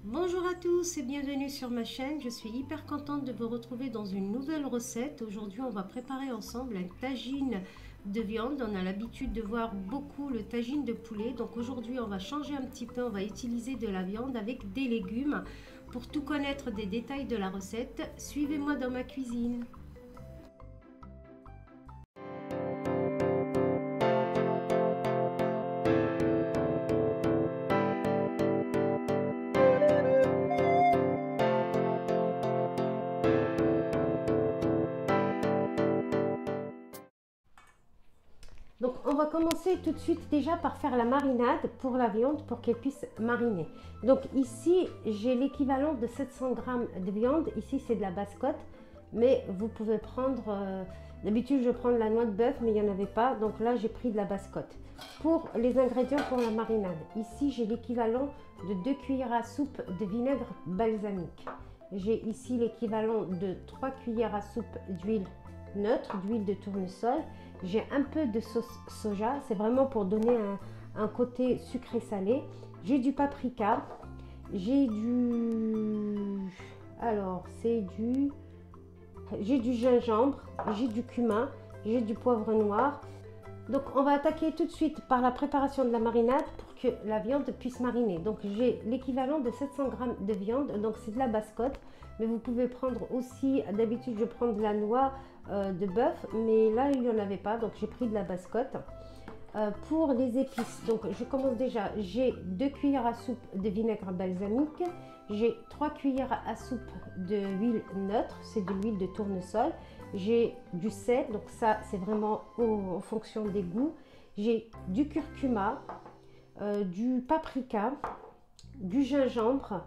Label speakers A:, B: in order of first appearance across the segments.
A: Bonjour à tous et bienvenue sur ma chaîne. Je suis hyper contente de vous retrouver dans une nouvelle recette. Aujourd'hui, on va préparer ensemble un tagine de viande. On a l'habitude de voir beaucoup le tagine de poulet. Donc aujourd'hui, on va changer un petit peu. On va utiliser de la viande avec des légumes. Pour tout connaître des détails de la recette, suivez-moi dans ma cuisine. Donc on va commencer tout de suite déjà par faire la marinade pour la viande pour qu'elle puisse mariner. Donc ici j'ai l'équivalent de 700 g de viande, ici c'est de la basse-côte, mais vous pouvez prendre, d'habitude je prends de la noix de bœuf mais il n'y en avait pas, donc là j'ai pris de la basse-côte. Pour les ingrédients pour la marinade, ici j'ai l'équivalent de 2 cuillères à soupe de vinaigre balsamique. J'ai ici l'équivalent de 3 cuillères à soupe d'huile neutre, d'huile de tournesol. J'ai un peu de sauce soja, c'est vraiment pour donner un côté sucré-salé. J'ai du paprika, j'ai du gingembre, j'ai du cumin, j'ai du poivre noir. Donc on va attaquer tout de suite par la préparation de la marinade pour que la viande puisse mariner. Donc j'ai l'équivalent de 700 g de viande, donc c'est de la basse-côte, mais vous pouvez prendre aussi, d'habitude je prends de la noix de bœuf, mais là il n'y en avait pas, donc j'ai pris de la basse-côte. Pour les épices, donc je commence déjà, j'ai 2 cuillères à soupe de vinaigre balsamique, j'ai 3 cuillères à soupe d'huile neutre, c'est de l'huile de tournesol, j'ai du sel, donc ça c'est vraiment en fonction des goûts, j'ai du curcuma, du paprika, du gingembre,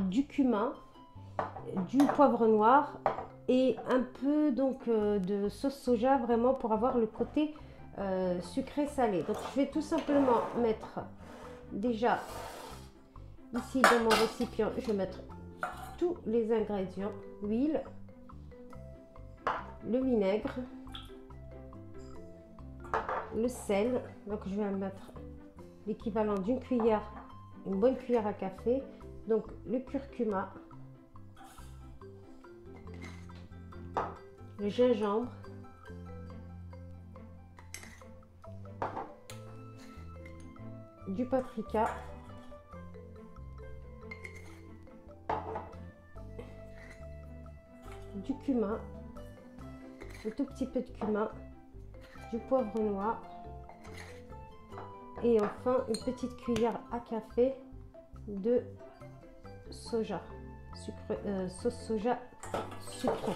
A: du cumin, du poivre noir et un peu donc de sauce soja vraiment pour avoir le côté sucré salé. Donc je vais tout simplement mettre déjà ici dans mon récipient, je vais mettre tous les ingrédients, l'huile, le vinaigre, le sel, donc je vais mettre l'équivalent d'une cuillère, une bonne cuillère à café, donc le curcuma, le gingembre, du paprika, du cumin, un tout petit peu de cumin, du poivre noir et enfin une petite cuillère à café de soja, sauce soja sucrée.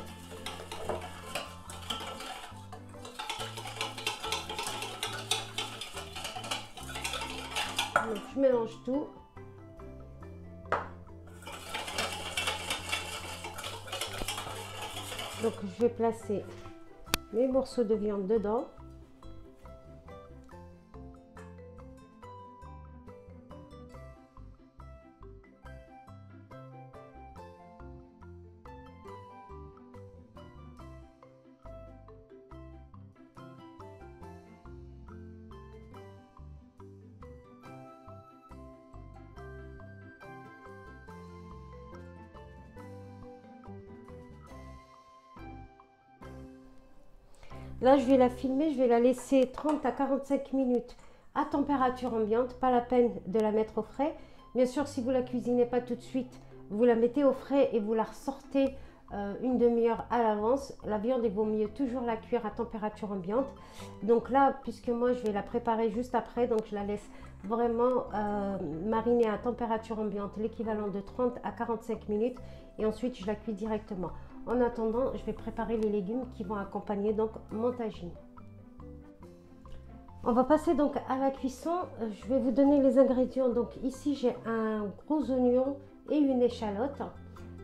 A: Donc, je mélange tout. Donc je vais placer mes morceaux de viande dedans. Là, je vais la filmer, je vais la laisser 30 à 45 minutes à température ambiante. Pas la peine de la mettre au frais. Bien sûr, si vous ne la cuisinez pas tout de suite, vous la mettez au frais et vous la ressortez une demi-heure à l'avance. La viande, il vaut mieux toujours la cuire à température ambiante. Donc là, puisque moi, je vais la préparer juste après, donc je la laisse vraiment mariner à température ambiante, l'équivalent de 30 à 45 minutes. Et ensuite, je la cuis directement. En attendant, je vais préparer les légumes qui vont accompagner donc mon tagine. On va passer donc à la cuisson. Je vais vous donner les ingrédients. Donc ici, j'ai un gros oignon et une échalote.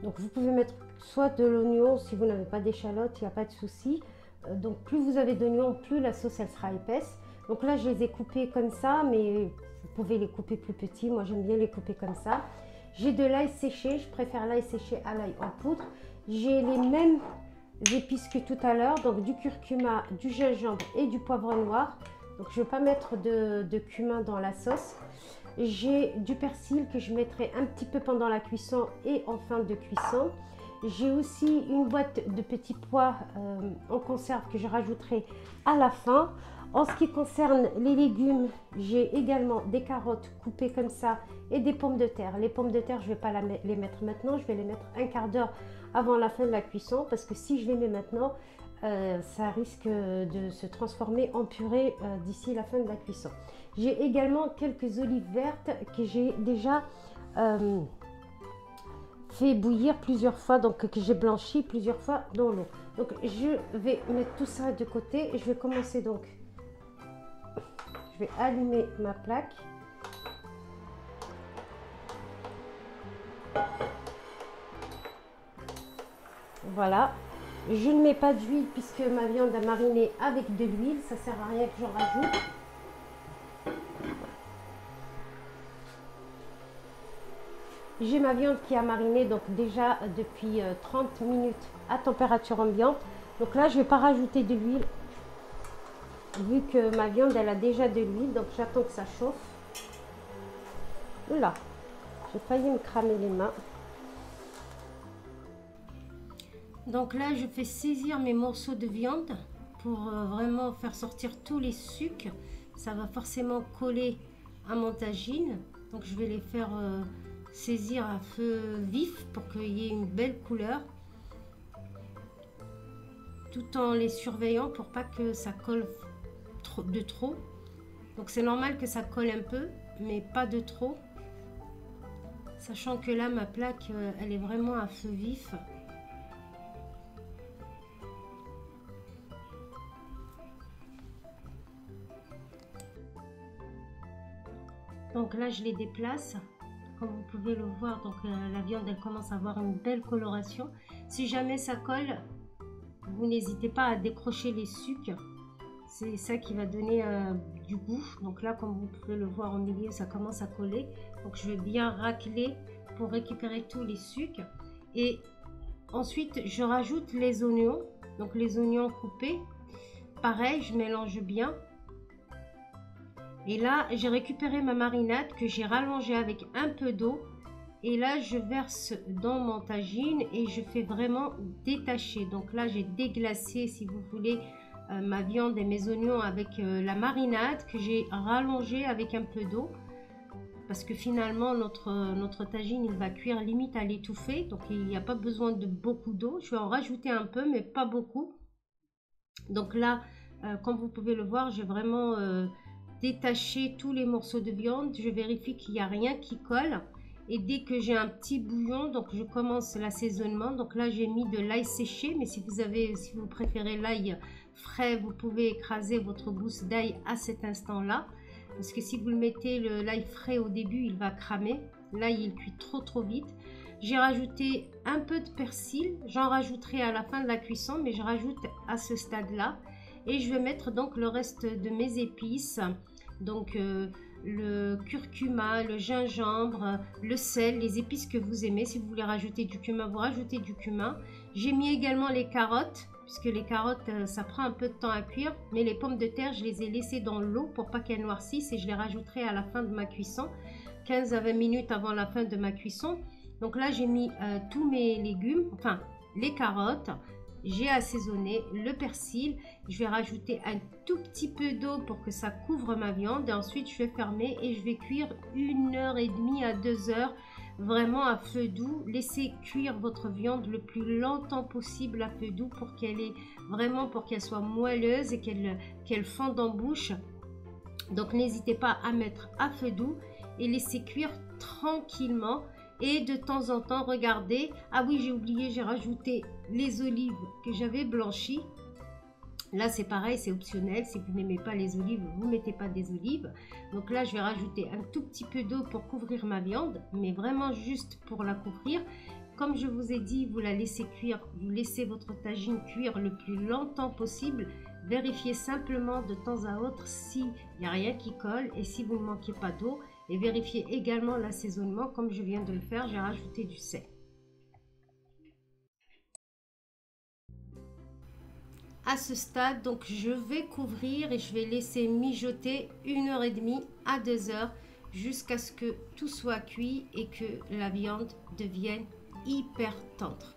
A: Donc vous pouvez mettre soit de l'oignon, si vous n'avez pas d'échalote, il n'y a pas de souci. Donc plus vous avez d'oignons, plus la sauce elle sera épaisse. Donc là, je les ai coupés comme ça, mais vous pouvez les couper plus petits. Moi, j'aime bien les couper comme ça. J'ai de l'ail séché, je préfère l'ail séché à l'ail en poudre. J'ai les mêmes épices que tout à l'heure, donc du curcuma, du gingembre et du poivre noir. Donc je ne vais pas mettre de cumin dans la sauce. J'ai du persil que je mettrai un petit peu pendant la cuisson et en fin de cuisson. J'ai aussi une boîte de petits pois en conserve que je rajouterai à la fin. En ce qui concerne les légumes, j'ai également des carottes coupées comme ça et des pommes de terre. Les pommes de terre, je ne vais pas les mettre maintenant, je vais les mettre un quart d'heure avant la fin de la cuisson parce que si je les mets maintenant, ça risque de se transformer en purée d'ici la fin de la cuisson. J'ai également quelques olives vertes que j'ai déjà fait bouillir plusieurs fois, donc que j'ai blanchi plusieurs fois dans l'eau. Donc je vais mettre tout ça de côté et je vais commencer donc. Je vais allumer ma plaque. Voilà. Je ne mets pas d'huile puisque ma viande a mariné avec de l'huile. Ça ne sert à rien que j'en rajoute. J'ai ma viande qui a mariné donc déjà depuis 30 minutes à température ambiante. Donc là, je ne vais pas rajouter de l'huile. Vu que ma viande, elle a déjà de l'huile, donc j'attends que ça chauffe. Oula, j'ai failli me cramer les mains. Donc là, je fais saisir mes morceaux de viande pour vraiment faire sortir tous les sucs. Ça va forcément coller à mon tagine. Donc je vais les faire saisir à feu vif pour qu'il y ait une belle couleur. Tout en les surveillant pour pas que ça colle de trop. Donc c'est normal que ça colle un peu, mais pas de trop. Sachant que là, ma plaque, elle est vraiment à feu vif. Donc là, je les déplace. Comme vous pouvez le voir, donc la viande, elle commence à avoir une belle coloration. Si jamais ça colle, vous n'hésitez pas à décrocher les sucs. C'est ça qui va donner du goût. Donc là, comme vous pouvez le voir au milieu, ça commence à coller. Donc je vais bien racler pour récupérer tous les sucs. Et ensuite, je rajoute les oignons. Donc les oignons coupés. Pareil, je mélange bien. Et là, j'ai récupéré ma marinade que j'ai rallongée avec un peu d'eau. Et là, je verse dans mon tagine et je fais vraiment détacher. Donc là, j'ai déglacé, si vous voulez, ma viande et mes oignons avec la marinade que j'ai rallongée avec un peu d'eau. Parce que finalement, notre tagine, il va cuire limite à l'étouffer. Donc, il n'y a pas besoin de beaucoup d'eau. Je vais en rajouter un peu, mais pas beaucoup. Donc là, comme vous pouvez le voir, j'ai vraiment détaché tous les morceaux de viande. Je vérifie qu'il n'y a rien qui colle. Et dès que j'ai un petit bouillon, donc je commence l'assaisonnement. Donc là, j'ai mis de l'ail séché. Mais si vous préférez l'ail frais, vous pouvez écraser votre gousse d'ail à cet instant-là. Parce que si vous le mettez l'ail frais au début, il va cramer. L'ail, il cuit trop vite. J'ai rajouté un peu de persil. J'en rajouterai à la fin de la cuisson, mais je rajoute à ce stade-là. Et je vais mettre donc le reste de mes épices. Donc le curcuma, le gingembre, le sel, les épices que vous aimez. Si vous voulez rajouter du cumin, vous rajoutez du cumin. J'ai mis également les carottes, puisque les carottes, ça prend un peu de temps à cuire. Mais les pommes de terre, je les ai laissées dans l'eau pour pas qu'elles noircissent et je les rajouterai à la fin de ma cuisson, 15 à 20 minutes avant la fin de ma cuisson. Donc là, j'ai mis tous mes légumes, enfin les carottes. J'ai assaisonné le persil. Je vais rajouter un tout petit peu d'eau pour que ça couvre ma viande. Et ensuite, je vais fermer et je vais cuire 1h30 à 2 heures. Vraiment à feu doux. Laissez cuire votre viande le plus longtemps possible à feu doux pour qu'elle soit moelleuse et qu'elle fonde en bouche. Donc, n'hésitez pas à mettre à feu doux et laissez cuire tranquillement. Et de temps en temps, regardez. Ah oui, j'ai oublié, j'ai rajouté les olives que j'avais blanchies. Là, c'est pareil, c'est optionnel. Si vous n'aimez pas les olives, vous ne mettez pas des olives. Donc là, je vais rajouter un tout petit peu d'eau pour couvrir ma viande, mais vraiment juste pour la couvrir. Comme je vous ai dit, vous la laissez cuire, vous laissez votre tagine cuire le plus longtemps possible. Vérifiez simplement de temps à autre s'il n'y a rien qui colle et si vous ne manquez pas d'eau. Et vérifiez également l'assaisonnement comme je viens de le faire, j'ai rajouté du sel. À ce stade, donc je vais couvrir et je vais laisser mijoter 1h30 à 2 heures jusqu'à ce que tout soit cuit et que la viande devienne hyper tendre.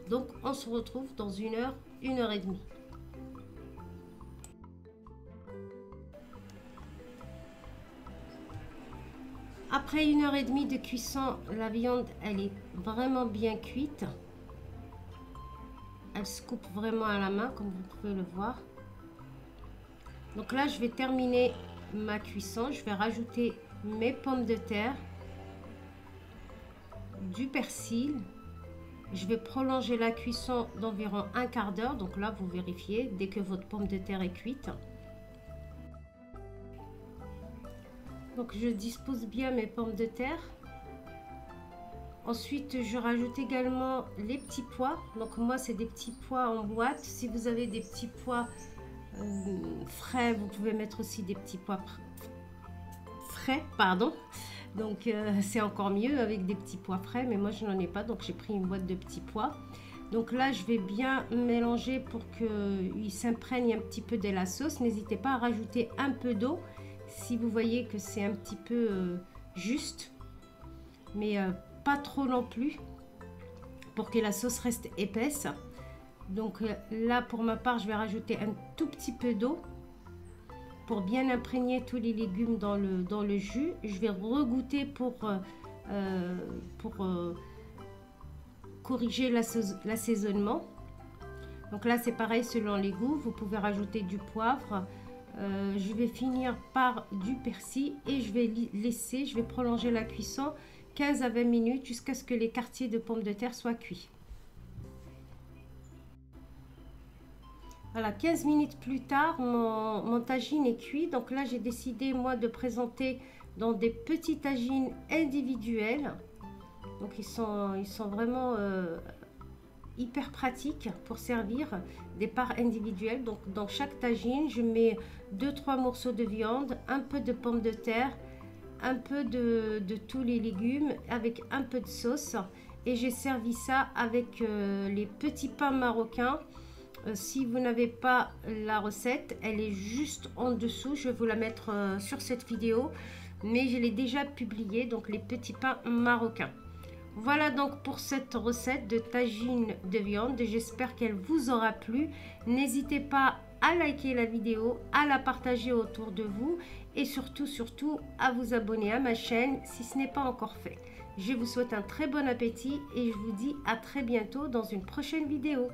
A: Donc on se retrouve dans 1 heure, 1 heure et demie. Après 1 heure et demie de cuisson, la viande elle est vraiment bien cuite. Elle se coupe vraiment à la main comme vous pouvez le voir. Donc là je vais terminer ma cuisson. Je vais rajouter mes pommes de terre, du persil. Je vais prolonger la cuisson d'environ 1/4 d'heure. Donc là vous vérifiez dès que votre pomme de terre est cuite. Donc je dispose bien mes pommes de terre. Ensuite je rajoute également les petits pois. Donc moi c'est des petits pois en boîte. Si vous avez des petits pois frais, vous pouvez mettre aussi des petits pois frais, pardon. Donc c'est encore mieux avec des petits pois frais, mais moi je n'en ai pas, donc j'ai pris une boîte de petits pois. Donc là je vais bien mélanger pour qu'il s'imprègne un petit peu de la sauce. N'hésitez pas à rajouter un peu d'eau si vous voyez que c'est un petit peu juste, mais pas trop non plus, pour que la sauce reste épaisse. Donc là pour ma part je vais rajouter un tout petit peu d'eau pour bien imprégner tous les légumes dans le jus. Je vais regoûter pour corriger l'assaisonnement. Donc là c'est pareil selon les goûts, vous pouvez rajouter du poivre. Je vais finir par du persil et je vais prolonger la cuisson 15 à 20 minutes jusqu'à ce que les quartiers de pommes de terre soient cuits. Voilà, 15 minutes plus tard, mon tagine est cuit. Donc là, j'ai décidé, moi, de présenter dans des petits tagines individuels. Donc, ils sont vraiment hyper pratiques pour servir des parts individuelles. Donc, dans chaque tagine, je mets 2-3 morceaux de viande, un peu de pommes de terre, un peu de tous les légumes avec un peu de sauce. Et j'ai servi ça avec les petits pains marocains. Si vous n'avez pas la recette, elle est juste en dessous. Je vais vous la mettre sur cette vidéo, mais je l'ai déjà publiée, donc les petits pains marocains. Voilà donc pour cette recette de tagine de viande. J'espère qu'elle vous aura plu. N'hésitez pas à liker la vidéo, à la partager autour de vous et surtout à vous abonner à ma chaîne si ce n'est pas encore fait. Je vous souhaite un très bon appétit et je vous dis à très bientôt dans une prochaine vidéo.